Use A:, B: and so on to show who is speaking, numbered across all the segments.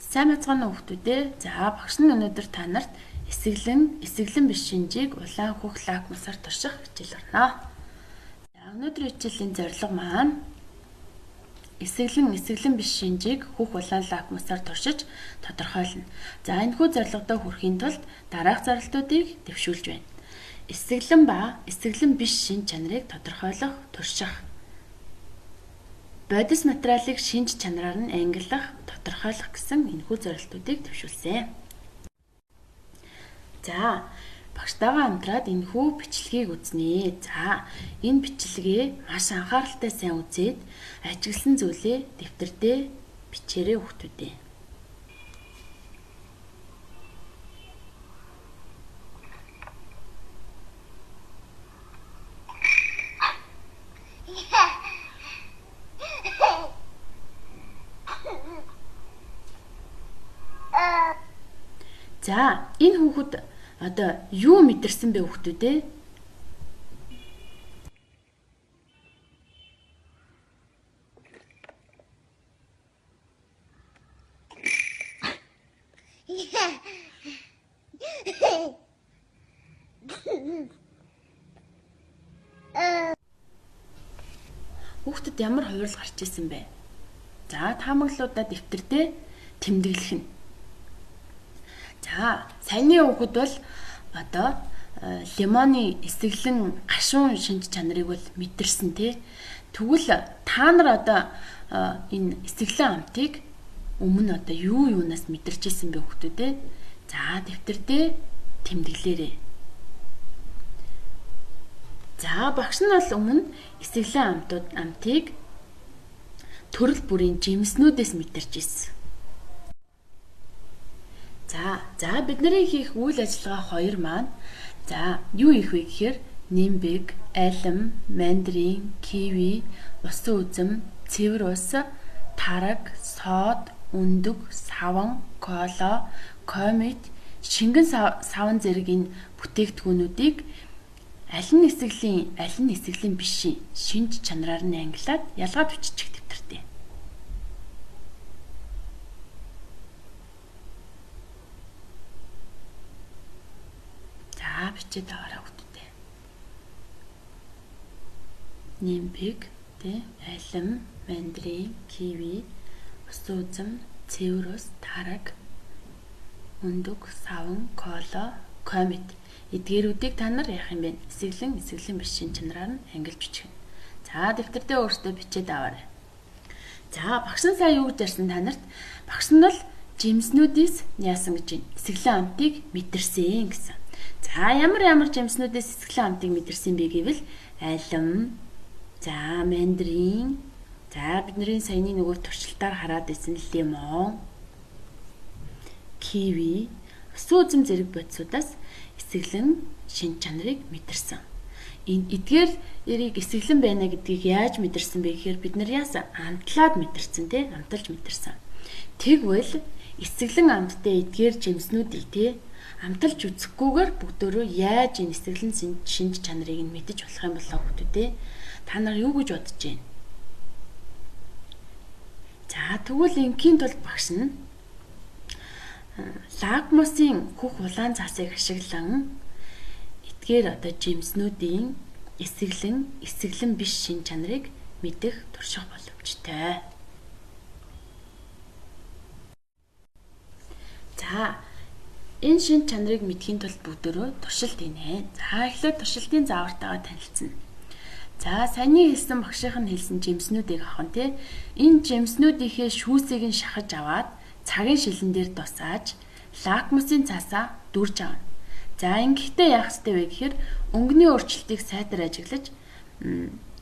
A: Сайн бацгаана уу хүүхдүүдээ. За багш нь өнөөдөр та нарт эсэглэн биш шинжийг улаан хүүх лакмусаар турших хичээл орно. За өнөөдрийн хичээлийн зорилго маань эсэглэн биш шинжийг хүүх улаан лакмусаар туршиж тодорхойлно. За энэхүү зорилгодоо хүрэхийн тулд дараах зарлтуудыг дэвшүүлж байна. Эсэглэн биш шинж чанарыг тодорхойлох, турших. Бодис материалыг шинж чанараар нь ангиллах, тодорхойлох гэсэн энэхүү зорилтуудыг төвшүүлсэн. За, багштайгаа хамтраад энэхүү бичлэгийг үзнэ. За, энэ бичлэгээ маш анхааралтай сайн үзээд ажигласан зүйлээ дэвтэрдээ бичээрэй хүүхдүүдээ. За, энэ хүүхэд одоо юу мэдэрсэн бэ хүүхдүүдээ? Хүүхдэд ямар хувирал гарч ирсэн бэ? За, таамаглалуудаа дэвтэрдээ тэмдэглэх нь. За, саяны хүүхэд бол одоо лимоны эсэглэн гашуун шинж чанарыг бол мэдэрсэн тий. Тэгвэл та нар одоо энэ эсэглэн амтыг өмнө одоо юунаас мэдэрч ирсэн бэ хүүхдүүдээ? За, дэвтэрдээ тэмдэглээрэй. За, багш нь бол өмнө эсэглэн амтыг төрөл бүрийн жимснүүдээс мэдэрч ирсэн. За бидний хийх үйл ажиллагаа хоёр маань за юу их вэ гэхээр нимбэг, алим, мандарин, киви, усан үзэм, цэвэр ус, тараг, сод, өндөг, саван, кола, комет, шингэн саван зэрэг энэ бүтээгдэхүүнүүдийг аль нь эсэглэн биш шинж чанараар нь ангилаад ялгаад биччих дэвтэртээ. Бичээд аваарай хүүхдүүдээ. Нимбэг, алим, мандарин, киви, усан үзэм, цэвэр ус, тараг, өндөг, саван, кола, комет эдгээрүүдийг та нар яах юм бэ? Эсэглэн биш шинж чанараар нь ангилж бичих. За, дэвтэрдээ өөртөө бичээд аваарай. За, багш нь сая юу гэж ярьсан та нарт? Багш нь бол жимснүүдээс яасан гэж байна? Эсэглэн амтыг мэдэрсэн гэсэн. За, ямар жимснүүдээс эсэглэн амтыг мэдэрсэн бэ гэвэл алим, за мандарин, за бидний саяны нөгөө туршилтаар хараад байсан лимон, киви, усан үзэм зэрэг бодисудаас эсэглэн шинж чанарыг мэдэрсэн. Эдгээр эрийг эсэглэн байна гэдгийг яаж мэдэрсэн бэ гэхээр бид нар яасан? Амтлаад мэдэрсэн тий, амталж мэдэрсэн. Тэгвэл эсэглэн амттай эдгээр жимснүүдийг амталж үзэхгүйгээр бүгдөө яаж энэ эсэглэн шинж чанарыг нь мэдэж болох юм болоо хүүхдүүдээ? Та нар юу гэж бодож байна? За, тэгвэл ингийн тулд багш нь лакмусын хүүх улаан цаасыг ашиглан эдгээр одоо жимснүүдийн эсэглэн биш шинж чанарыг мэдэх турших боломжтой. За, энэ шинж чанарыг мэдхийн тулд бүгдөө туршилт хийнэ. За, эхлээд туршилтын заавартайгаа танилцсан. За, саяны хэлсэн багшийнх нь хэлсэн жимснүүдийг авах нь тий. Энэ жимснүүдийнхээ шүүсийг нь шахаж аваад цагийн шилэн дээр дусааж лакмусын цаасаа дүрж авна. За, ингэхдээ яах ёстой вэ гэхээр өнгөний өөрчлөлтийг сайтар ажиглаж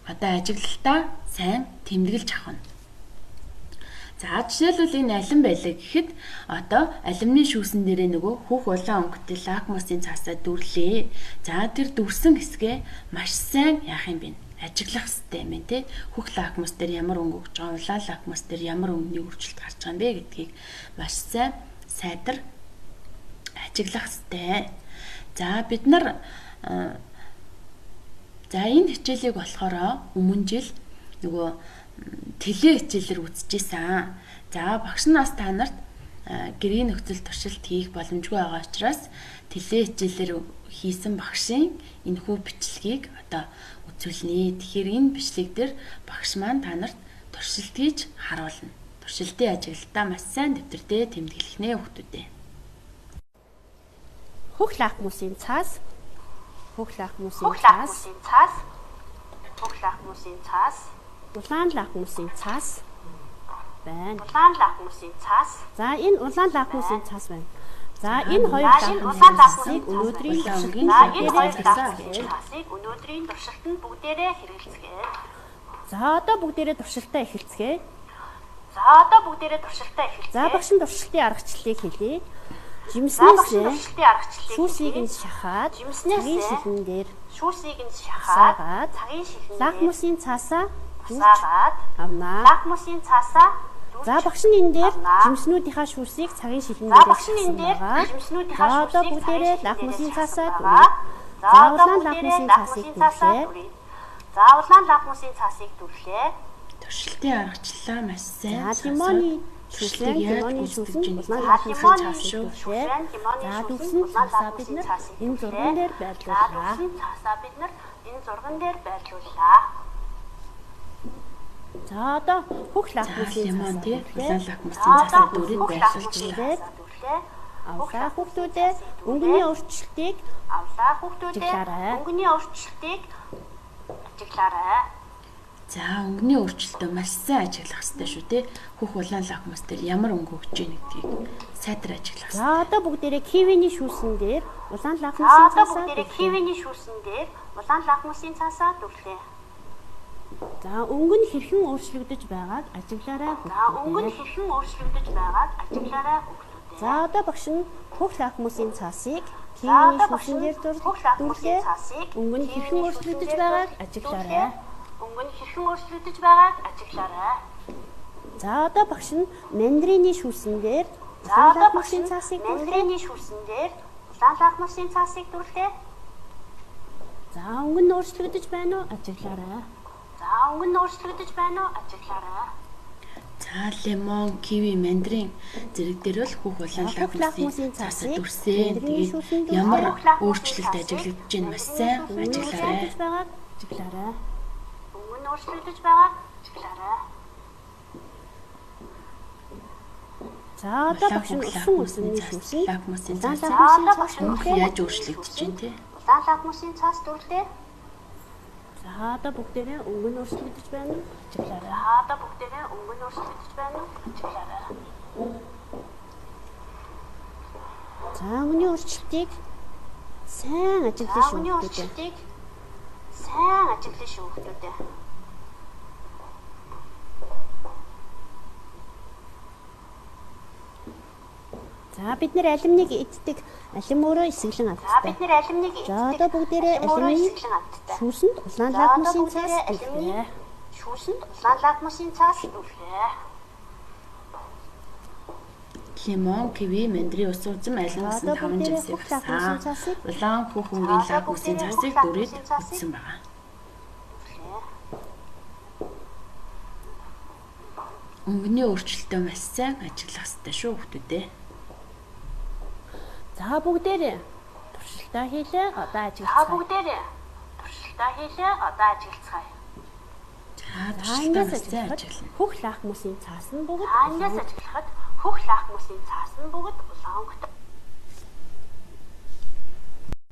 A: ажиглалтаа сайн тэмдэглэж авах нь. За, жишээлбэл энэ алим байлаа гэхэд одоо алимны шүүсэн дээрээ нөгөө хүүх улаан өнгөтэй лакмусын цаасаа дүрлээ. За, тэр дүрсэн хэсгээ маш сайн яах юм бэ? Ажиглах хэрэгтэй юм байна тий. Хүүх лакмус дээр ямар өнгө өгч байгаа, улаан лакмус дээр ямар өнгөний өөрчлөлт гарч байгаа юм бэ гэдгийг маш сайн сайтар ажиглах хэрэгтэй. За, бид нар энэ хичээлийг болохоор өмнө жил нөгөө теле хичээлээр үзчихсэн. За, багш нь бас та нарт гэрийн нөхцөл туршилт хийх боломжгүй байгаа учраас теле хичээлээр хийсэн багшийн энэхүү бичлэгийг одоо үзүүлнэ. Тэгэхээр энэ бичлэг дээр багш маань та нарт туршилт хийж харуулна. Туршилтын ажиглалтаа маш сайн дэвтэрдээ тэмдэглэх нэ хүүхдүүдээ.
B: Хөх лакмусын цаас. Хөх лакмусын цаас. Улаан лакмусын цаас байна. За энэ улаан лакмусын цаас байна. За энэ хоёр лакмусын цаасыг өнөөдрийн туршилтанд бүгдээрээ хэрэгэлцгээе. За одоо бүгдээрээ туршилтаа эхэлцгээе. За багшин туршилтын аргачлалыг хэлье. Жимснээс шүүсийг нь шахаад цагийн шилэн дээр саагаад лакмусын цаасаа авнаа. За багш нь энэ дээр жимснүүдийнхаа шүүсийг цагийн шилэн дээр аваа. За одоо бүгдээрээ лакмусын цаасаа дүүрээ. За улаан лакмусын цаасыг дүрлээ.
A: Туршилтын аргачлалаа маш сайн.
B: Лимоны шүүсэн улаан лакмусын цаасыг дүрлээ. За дүрсэн цаасаа бид нар энэ зурган дээр байрлууллаа. За одоо хөх лакмусын
A: улаан лакмусын цаасыг дүрээд байрлуулжээ.
B: Авлаа хүүхдүүдээ өнгөний өөрчлөлтийг ажиглаарай.
A: За өнгөний өөрчлөлтөө маш сайн ажиглах хэрэгтэй шүү дээ. Хөх улаан лакмус дээр ямар өнгө өгч ийн гэдгийг сайтар ажиглах хэрэгтэй.
B: За одоо бүгдээрээ кивиний шүүсэн дээр улаан лакмусын цаасаа дүрлээ. За өнгө нь хэрхэн өөрчлөгдөж байгааг ажиглаарай хүүхдүүдээ. За одоо багш нь хөх лакмусын цаасыг кивиний шүүсэн дээр дүрлээ. Өнгө нь хэрхэн өөрчлөгдөж байгааг ажиглаарай. За одоо багш нь мандарины шүүсэн дээр улаан лакмусын цаасыг дүрлээ. За өнгө нь өөрчлөгдөж байна уу? Ажиглаарай.
A: За лимон, киви, мандарин зэрэг дээр бол хөх улаан лакмусын цаасаа дүрсэн. Тэгээд ямар өөрчлөлт ажиглагдж байна маш сайн ажиглаарай.
B: За одоо багш нь усан үлсний шүүсэн
A: лакмусын цаасаа яаж өөрчлөгдөж байна те?
B: За одоо бүгдээрээ өнгө нь өөрчлөгдөж байна уу? Ажиглаарай. За өнгөний өөрчлөлтийг сайн ажиглая шүү хүүхдүүдээ. За бид нэр алимныг иддэг. Алим өөрөө эсгэлэн амттай. За одоо бүгдээрээ алимны шүүсэнд улаан лакмусын цаас дүрлээ.
A: Лимон, киви, мандарин, ус узам алин гэсэн 5 жимсийг авсан. Улаан хөх өнгийн лакмусын цаасыг дүрээд үтсэн байна. Өнгөний өөрчлөлтөө маш сайн ажиглах хэрэгтэй шүү хүүхдүүдээ.
B: За бүгдээрээ туршилтаа хийлээ. Одоо ажиглацгаая.
A: За туршилтаа ажиглана.
B: Хөх лакмусын цаас нь бүгд улаан өнгөтэй.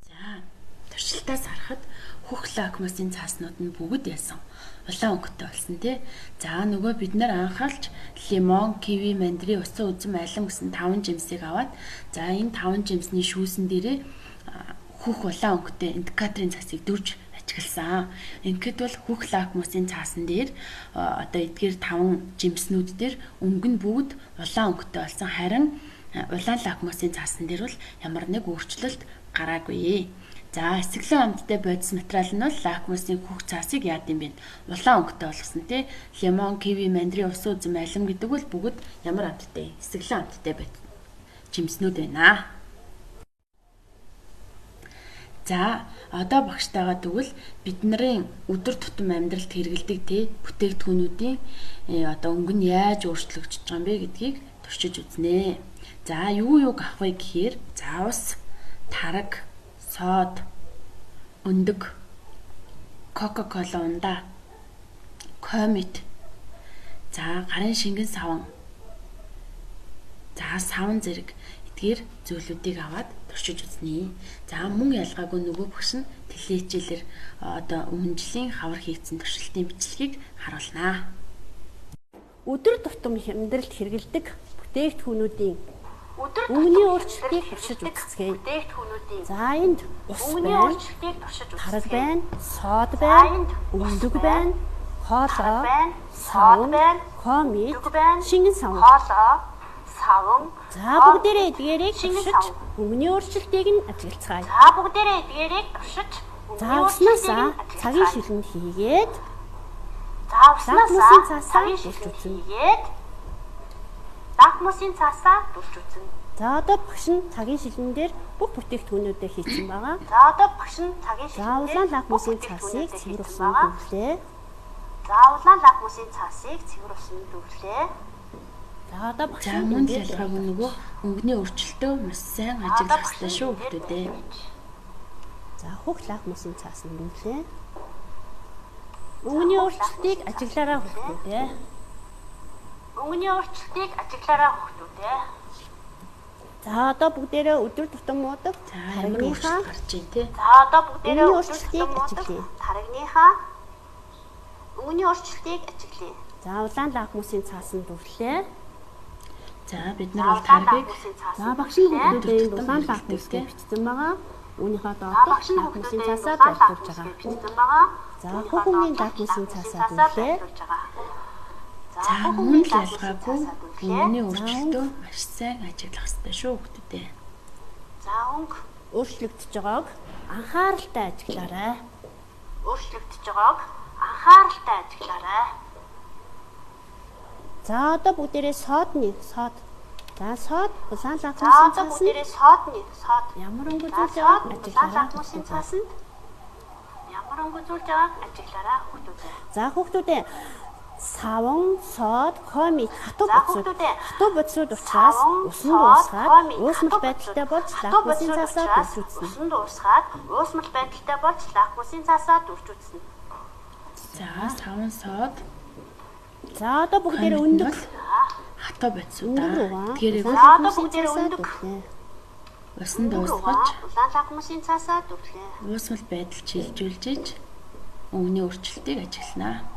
A: За туршилтаас харахад хөх лакмусын цааснууд нь бүгд яасан улаан өнгөтэй болсон тий. За нөгөө бид нар анхаалж лимон, киви, мандарин, ус узам алим гэсэн 5 жимсийг аваад за энэ 5 жимсний шүүсэн дээрээ хөх улаан өнгөтэй индикаторын цаасыг дүрж ажигласан. Ингээд бол хөх лакмусын цаасан дээр одоо эдгээр 5 жимснүүд дээр өнгө нь бүгд улаан өнгөтэй болсон. Харин улаан лакмусын цаасан дээр бол ямар нэг өөрчлөлт гараагүй. За эсгэлэн амттай бодис материал нь бол лакмусын хөх цаасыг яад юм бэ? Улаан өнгөтэй болгосон тий. Лимон, киви, мандарин, ус узам алим гэдэг бол бүгд ямар амттай? Эсгэлэн амттай жимснүүд байна. За одоо багштайгаа тэгвэл бидний өдөр тутам амьдралд хэрэгэлдэг тий бүтээгдэхүүнүүдийн одоо өнгө нь яаж өөрчлөгдөж байгаа юм бэ гэдгийг туршиж үзнэ. За юуг авах вэ гэхээр за ус, тараг, сод, өндөг, Кока-кола ундаа, комет. За гарын шингэн саван. За савн зэрэг эдгээр зүйлүүдийг аваад туршиж үзнэ. За мөн ялгаагүй нөгөө багш нь телевиз хичээлээр одоо өмнө жилийн хавар хийгдсэн туршилтын бичлэгийг харуулнаа.
B: Өдөр тутам амьдралд хэрэглэдэг бүтээгдэхүүнүүдийн өнгөний өөрчлөлтийг туршиж үзцгээе. За энд ус байна, тараг байна, сод байна, өндөг байна, хоолоо, савн, комет, шингэн савн. За бүгдээрээ эдгээрийг туршиж өнгөний өөрчлөлтийг нь ажиглацгаая. За уснасаа цагийн шилэнд хийгээд лакмусын цаасаа дулж үзнэ. За одоо багш нь цагийн шилэн дээр бүх бүтээгдэхүүнүүдээ хийсэн байгаа. За улаан лакмусын цаасыг цэвэр усанд дүүрлээ. За одоо багш нь
A: мөн ялгаагүй нөгөө өнгөний өөрчлөлтөө маш сайн ажиглах хэрэгтэй шүү хүмүүдээ.
B: За хөх лакмусын цаасанд дүүрлээ. Өнгөний өөрчлөлтийг ажиглаараа хүмүүдээ. За одоо бүгдээрээ өдөр тутам муудаг тарагныхаа
A: гарч ийн тий.
B: Өнгөний өөрчлөлтийг ажиглая. За улаан лакмусын цаасанд дүүрлээ.
A: За бид нар бол таргийг
B: за багш нь бүгдээ улаан лакмустэй бичсэн байгаа. Үүнийхээ доотор лакмусын цаасаа дуулж байгаа. За хөхөгийн лакмусын цаасаа дүүрлээ.
A: За мөн л ялгаагүй өнгөний өөрчлөлтөө маш сайн ажиглах хэрэгтэй шүү хүмүүдээ.
B: За өнгө өөрчлөгдөж байгааг анхааралтай ажиглаарай. За одоо бүгдээрээ сод. За сод улаан лакмусын цаасанд ямар өнгө зүйлж байгааг ажиглаарай хүүхдүүдээ. За хүүхдүүдээ савн, сод, комет хатуу бодисууд учраас усанд уусгаад уусмал байдалтай болж лакмусын цаасаа дүүрч үзнэ. За
A: савн, сод.
B: За одоо бүгдээрээ өндөг
A: хатуу бодисуудаа тэгэхээр
B: лакмусын цаасаа дүүрлээ.
A: Усанд уусгаж
B: улаан лакмусын цаасаа дүүрлээ.
A: уусмал байдал чийлжүүлж өнгөний өөрчлөлтийг ажигланаа.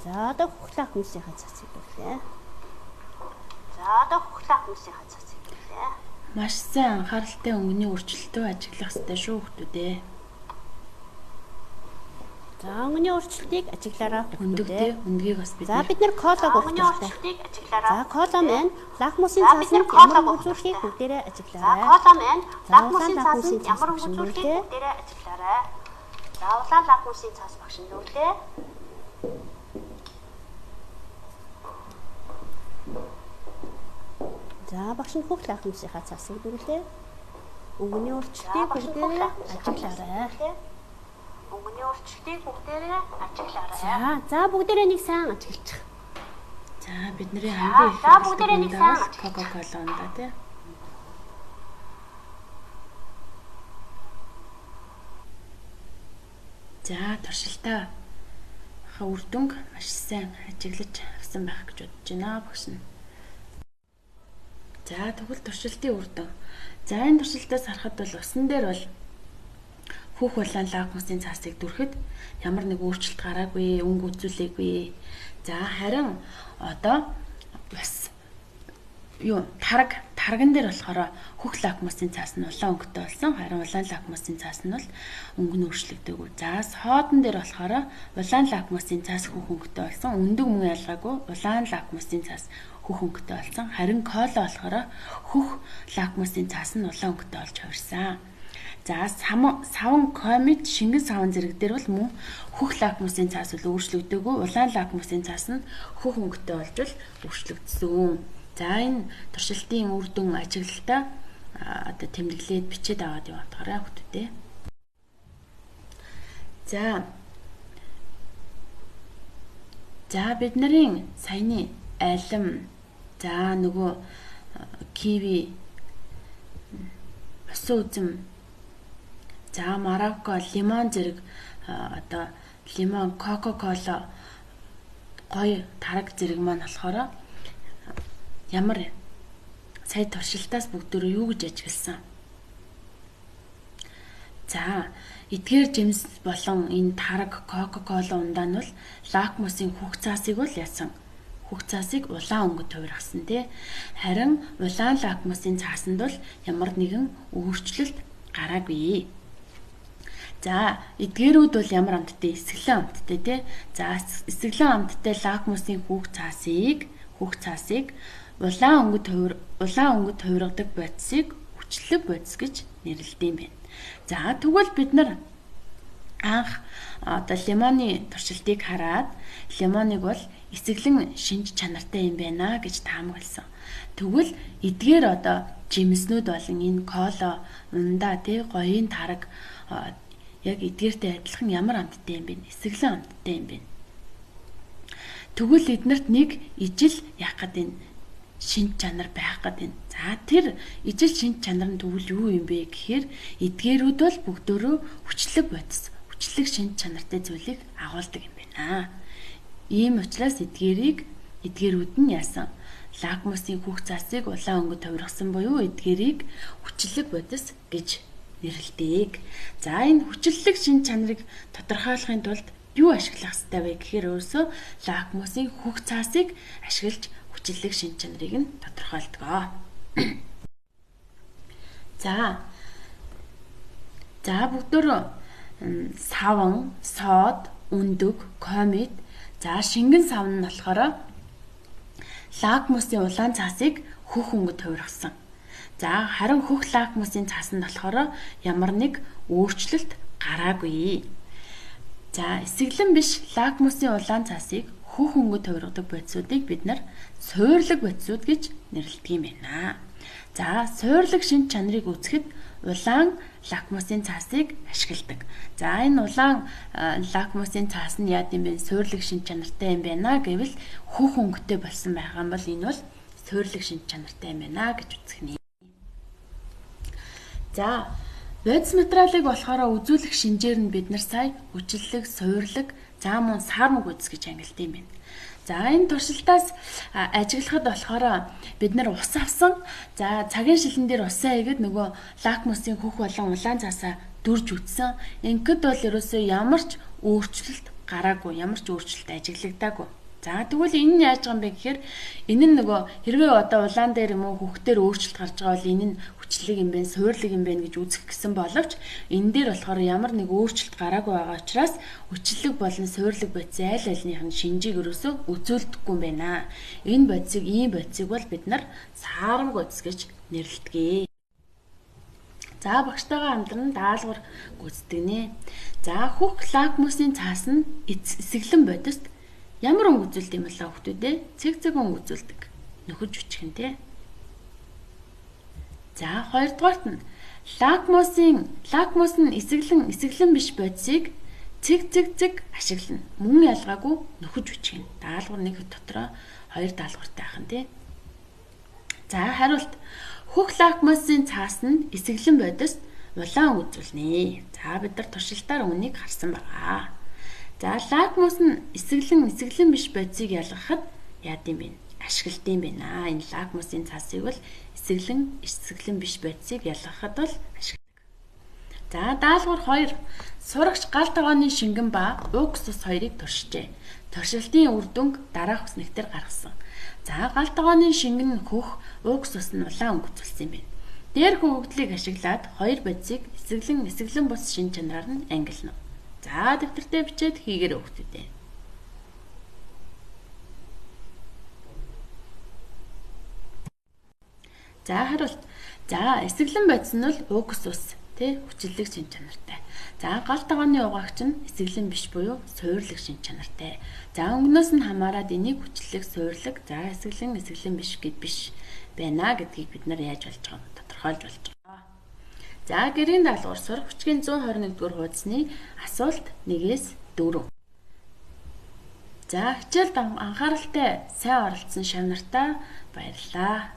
B: За одоо хөх лакмусын цаасыг дүүрлээ.
A: Маш сайн анхааралтай өнгөний өөрчлөлтөө ажиглах хэрэгтэй шүү хүмүүдээ.
B: За өнгөний өөрчлөлтийг ажиглаараа
A: өндөгтэй өндгийг бас бид.
B: За бид нар колог өгөх хэрэгтэй. За коло маань лакмусын цаасанд ямар үзүүлэхийг бүгдээрээ ажиглаарай. За улаан лакмусын цаас багш нь дүүрлээ. За багш нь хөх лакмусын цаасыг дүүрлээ. Өнгөний өөрчлөлтийг бүгдээрээ ажиглаарай. За бүгдээрээ нэг сайн ажиглчих.
A: За бидний хамгийн их хэрэглэдэг Кока-кола ундаа тий. За туршилтаа үр дүнг маш сайн ажиглаж авсан байх гэж бодож байна багш нь. За тэгвэл туршилтын үр дүн. За энэ туршилтаас харахад бол усан дээр бол хүүх улаан лакмусын цаасыг дүрхэд ямар нэг өөрчлөлт гараагүй, өнгө үзүүлээгүй. За харин одоо бас тарган дээр болохоор хөх лакмусын цаас нь улаан өнгөтэй болсон. Харин улаан лакмусын цаас нь бол өнгө нь өөрчлөгдөөгүй. За содон дээр болохоор улаан лакмусын цаас хөх өнгөтэй болсон. Өндөг мөн ялгаагүй улаан лакмусын цаас хөх өнгөтэй болсон. Харин кола болохоор хөх лакмусын цаас нь улаан өнгөтэй болж хувирсан. За савн, комет, шингэн савн зэрэг дээр бол мөн хөх лакмусын цаас бол өөрчлөгдөөгүй. Улаан лакмусын цаас нь хөх өнгөтэй болж өөрчлөгдсөн. За энэ туршилтын үр дүн ажиглалтаа одоо тэмдэглээд бичээд аваад явуулгаарай хүмүүдээ. За За бидний саяны алим, за нөгөө киви, усан үзэм, за марокко, лимон зэрэг одоо лимон, кока-кола, гоё тараг зэрэг маань болохоор ямар сая туршилтаас бүгдөө юу гэж ажигласан. За эдгээр жимс болон энэ тараг кока-кола ундаа нь бол лакмусын хүүх цаасыг бол яасан. Хүүх цаасыг улаан өнгөд хувиргасан тий. Харин улаан лакмусын цаасанд бол ямар нэгэн өөрчлөлт гараагүй. За эдгээрүүд бол ямар амттай? Эсгэлэн амттай тий. За эсгэлэн амттай лакмусын хүүх цаасыг улаан өнгөд хувиргадаг бодисыг хүчлэг бодис гэж нэрлэдэм байна. За тэгвэл бид нар анх одоо лимоны туршилтыг хараад лимоныг бол эсгэлэн шинж чанартай юм байна гэж таамагласан. Тэгвэл эдгээр одоо жимснүүд болон энэ кола, ундаа тий гоёын тараг яг эдгээртэй адилхан ямар амттай юм бэ? Эсгэлэн амттай юм бэ. Тэгвэл эднэрт нэг ижил яах гэдэг шинж чанар байх гэдэг. За тэр ижил шинж чанар нь тэгвэл юу юм бэ гэхээр эдгээрүүд бол бүгдөө хүчлэг бодис, хүчлэг шинж чанартай зүйлийг агуулдаг юм байна. Ийм учраас эдгээрүүд нь яасан? Лакмусын хүүх цаасыг улаан өнгөд хувиргасан буюу эдгээрийг хүчлэг бодис гэж нэрлэдэг. За энэ хүчлэг шинж чанарыг тодорхойлохын тулд юу ашиглах хэрэгтэй вэ гэхээр өөрөөсөө лакмусын хүүх цаасыг ашиглаж хүчлэг шинж чанарыг нь тодорхойлдог. За бүгдөө саван, сод, өндөг, комет, за шингэн савн нь болохоор лакмусын улаан цаасыг хөх өнгөд хувиргасан. За харин хөх лакмусын цаасанд болохоор ямар нэг өөрчлөлт гараагүй. За эсгэлэн биш лакмусын улаан цаасыг хөх өнгөд хувиргадаг бодисуудыг бид нар суйрлаг бодисууд гэж нэрлэдэг юм байна. За суйрлаг шинж чанарыг үзэхэд улаан лакмусын цаасыг ашигладаг. За энэ улаан лакмусын цаас нь яад юм бэ? Суйрлаг шинж чанартай юм байна гэвэл хөх өнгөтэй болсон байгаа юм бол энэ бол суйрлаг шинж чанартай юм байна гэж үзэх нэ. За бодис материалыг болохоор үзүүлэх шинжээр нь бид нар сая хүчлэг, суйрлаг, за мөн сармаг бодис гэж ангилдаг юм байна. За энэ туршилтаас ажиглахад болохоор бид нар ус авсан. За цагийн шилэн дээр усаа игээд нөгөө лакмусын хөх болон улаан цаасаа дүрж үтсэн. Ингээд бол ерөөсөө ямар ч өөрчлөлт гараагүй, ямар ч өөрчлөлт ажиглагдаагүй. За тэгвэл энэ нь яаж байгаа юм бэ гэхээр энэ нь нөгөө хэрвээ одоо улаан дээр юм уу хөхтөр өөрчлөлт гарч байгаа бол энэ нь хүчлэг юм бэ, суйрлаг юм бэ гэж үзэх гэсэн боловч энэ дээр болохоор ямар нэг өөрчлөлт гараагүй байгаа учраас хүчлэг болон суйрлаг бодис аль альных нь шинжийг өрөөсөө үзүүлдэггүй юм байна. Энэ бодисыг бол бид нар саармаг бодис гэж нэрлэдэг. За багштайгаа хамтран даалгавар гүйцэтгэнэ. За хөх лакмусын цаас нь эсгэлэн бодист ямар өнгө үзүүлдэг юм болоо хүмүүдээ? Цэг өнгө үзүүлдэг. Нөхөж үчгэн тий. За хоёрдугаарт нь лакмус нь эсгэлэн биш бодисыг цэг ашиглана. Мөн ялгаагүй нөхөж үчгэн. Даалгавар нэг дотроо хоёр даалгавартай ахын тий. За хариулт хөх лакмусын цаас нь эсгэлэн бодист улаан үзүүлнэ. За бид нар туршилтаар үнийг харсан байгаа. За лакмус нь эсгэлэн биш бодисыг ялгахад яад юм бэ? Ашигладаг юм байна. Энэ лакмусын цаасыг бол эсгэлэн биш бодисыг ялгахад бол ашигладаг. За даалгавар 2. Сурагч гал тогооны шингэн ба уксус хоёрыг туршижээ. Туршилтын үр дүнг дараах үснэгтэр гаргасан. За гал тогооны шингэн хөх, уксус нь улаан өнгө үзүүлсэн юм байна. Дээрх өгөгдлийг ашиглаад хоёр бодисыг эсгэлэн бус шинж чанараар нь ангилна. За дэвтэртээ бичээд хийгээрэй хүүхдүүдээ. За хариулт. За эсгэлэн бодис нь бол уксус тий хүчлэг шинж чанартай. За гал тогооны угаагч нь эсгэлэн биш буюу суйрлаг шинж чанартай. За өнгнөөс нь хамаарад энийг хүчлэг, суйрлаг, за эсгэлэн биш гэд биш байна гэдгийг бид нар яаж болж байгаа нь тодорхойлж болж байгаа. За гэрийн даалгавар сурах хүчгийн 121 дугаар хуудасны асуулт 1-4. За хичээлд анхааралтай сайн оролцсон шавнартаа баярлалаа.